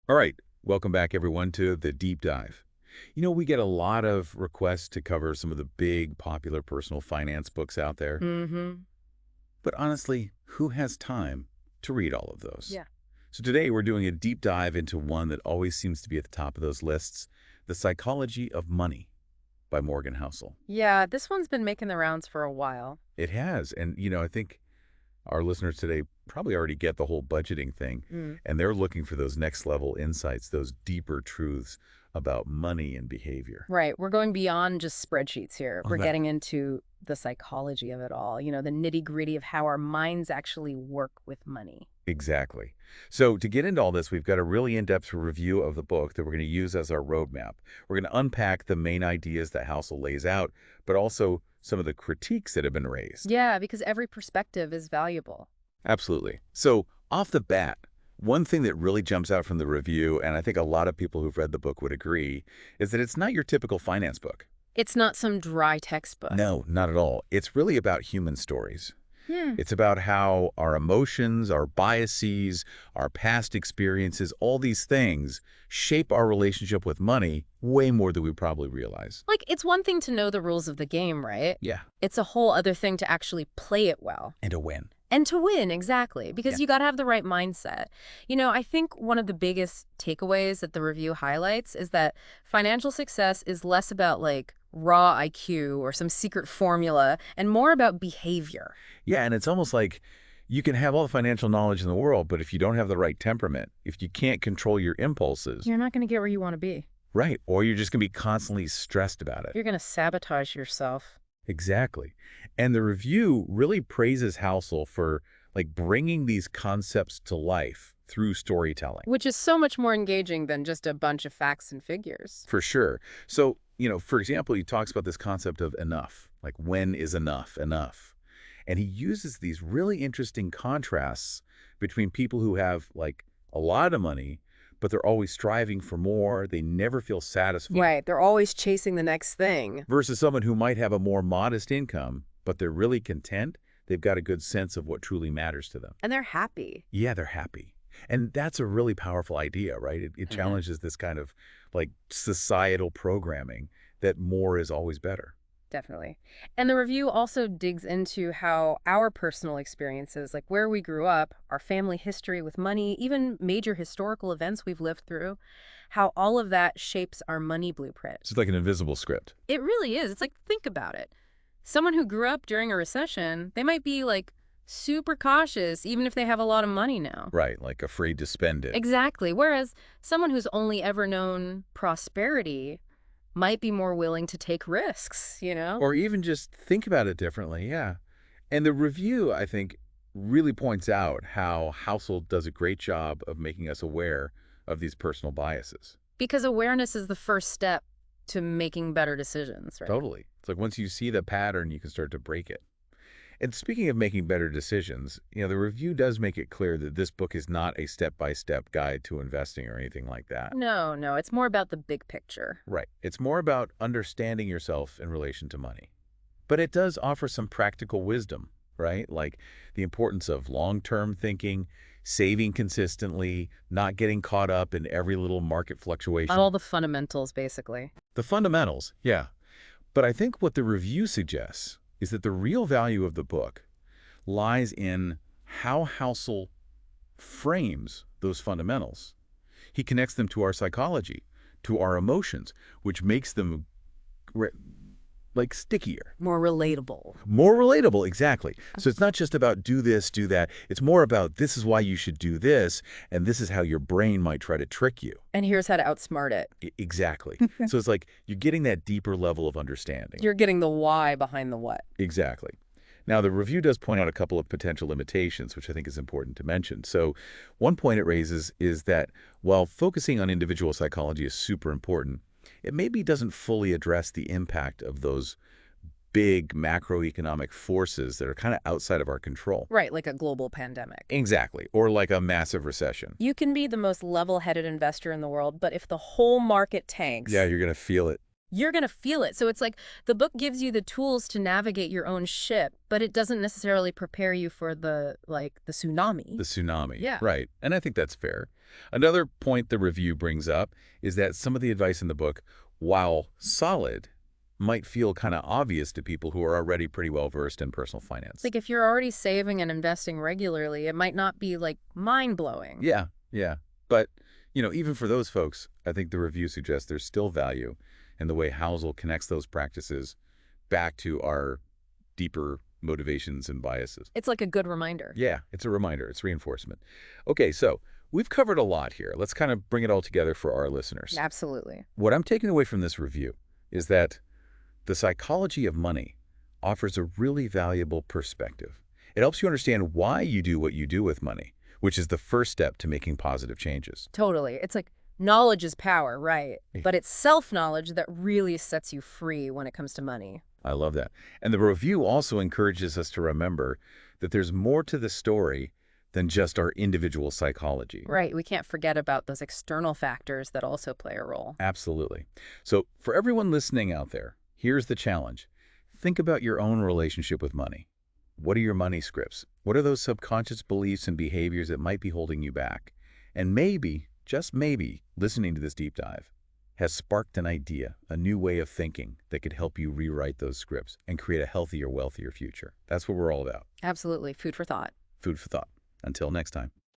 All right, welcome back everyone to the deep dive. We get a lot of requests to cover some of the big popular personal finance books out there, Mm-hmm. but honestly, who has time to read all of those? Yeah. So today we're doing a deep dive into one that always seems to be at the top of those lists, The Psychology of Money by Morgan Housel. Yeah, this one's been making the rounds for a while. It has, and I think our listeners today probably already get the whole budgeting thing, Mm. and they're looking for those next level insights, those deeper truths about money and behavior. Right. We're going beyond just spreadsheets here. Oh, We're getting into the psychology of it all, the nitty-gritty of how our minds actually work with money. exactly. So to get into all this, we've got a really in-depth review of the book that we're going to use as our roadmap. We're going to unpack the main ideas that Housel lays out, but also some of the critiques that have been raised. Yeah, because every perspective is valuable. Absolutely. So off the bat, one thing that really jumps out from the review, and I think a lot of people who've read the book would agree, is that it's not your typical finance book. It's not some dry textbook. No, not at all. It's really about human stories. Hmm. It's about how our emotions, our biases, our past experiences, all these things shape our relationship with money way more than we probably realize. Like, it's one thing to know the rules of the game, right? Yeah. It's a whole other thing to actually play it well. And a win. And to win, exactly, because Yeah. you got to have the right mindset. I think one of the biggest takeaways that the review highlights is that financial success is less about like raw IQ or some secret formula and more about behavior. Yeah, and it's almost like you can have all the financial knowledge in the world, but if you don't have the right temperament, if you can't control your impulses, You're not going to get where you want to be. right, or you're just going to be constantly stressed about it. You're going to sabotage yourself. Exactly. And the review really praises Housel for like bringing these concepts to life through storytelling. Which is so much more engaging than just a bunch of facts and figures. For sure. So, for example, he talks about this concept of enough, like when is enough enough? And he uses these really interesting contrasts between people who have like a lot of money, but they're always striving for more. They never feel satisfied. Right. They're always chasing the next thing. Versus someone who might have a more modest income, but they're really content. They've got a good sense of what truly matters to them. And they're happy. Yeah, they're happy. And that's a really powerful idea, right? It Mhm. challenges this kind of like societal programming that more is always better. Definitely. And the review also digs into how our personal experiences, like where we grew up, our family history with money, even major historical events we've lived through, how all of that shapes our money blueprint. It's like an invisible script. It really is. It's like, think about it. Someone who grew up during a recession, they might be like super cautious, even if they have a lot of money now. Right, like afraid to spend it. Exactly. Whereas someone who's only ever known prosperity might be more willing to take risks. Or even just think about it differently, yeah. And the review, I think, really points out how Housel does a great job of making us aware of these personal biases. Because awareness is the first step to making better decisions, right? Totally. It's like once you see the pattern, you can start to break it. And speaking of making better decisions, the review does make it clear that this book is not a step-by-step guide to investing or anything like that. No, no, it's more about the big picture. Right. It's more about understanding yourself in relation to money. But it does offer some practical wisdom, right? Like the importance of long-term thinking, saving consistently, not getting caught up in every little market fluctuation. All the fundamentals, basically. The fundamentals, yeah. But I think what the review suggests is that the real value of the book lies in how Housel frames those fundamentals. He connects them to our psychology, to our emotions, which makes them like stickier. More relatable. More relatable, exactly. So it's not just about do this, do that. It's more about this is why you should do this, and this is how your brain might try to trick you. And here's how to outsmart it. Exactly. So it's like you're getting that deeper level of understanding. You're getting the why behind the what. Exactly. Now, the review does point out a couple of potential limitations, which I think is important to mention. So one point it raises is that while focusing on individual psychology is super important, it maybe doesn't fully address the impact of those big macroeconomic forces that are kind of outside of our control. Right, like a global pandemic. Exactly. Or like a massive recession. You can be the most level-headed investor in the world, but if the whole market tanks, Yeah, you're going to feel it. you're going to feel it. So it's like the book gives you the tools to navigate your own ship, but it doesn't necessarily prepare you for the tsunami. The tsunami, Yeah. right. And I think that's fair. Another point the review brings up is that some of the advice in the book, while solid, might feel kind of obvious to people who are already pretty well versed in personal It's finance. like if you're already saving and investing regularly, it might not be like mind-blowing. Yeah, yeah. But, even for those folks, I think the review suggests there's still value in the way Housel connects those practices back to our deeper motivations and biases. It's like a good reminder. Yeah, it's a reminder. It's reinforcement. Okay, so we've covered a lot here. Let's kind of bring it all together for our listeners. Absolutely. What I'm taking away from this review is that the psychology of money offers a really valuable perspective. It helps you understand why you do what you do with money, which is the first step to making positive changes. Totally. It's like knowledge is power, right? Eh, But it's self-knowledge that really sets you free when it comes to money. I love that. And the review also encourages us to remember that there's more to the story than just our individual psychology. Right. We can't forget about those external factors that also play a role. Absolutely. So for everyone listening out there, here's the challenge. Think about your own relationship with money. What are your money scripts? What are those subconscious beliefs and behaviors that might be holding you back? And maybe, just maybe, listening to this deep dive has sparked an idea, a new way of thinking that could help you rewrite those scripts and create a healthier, wealthier future. That's what we're all about. Absolutely. Food for thought. Food for thought. Until next time.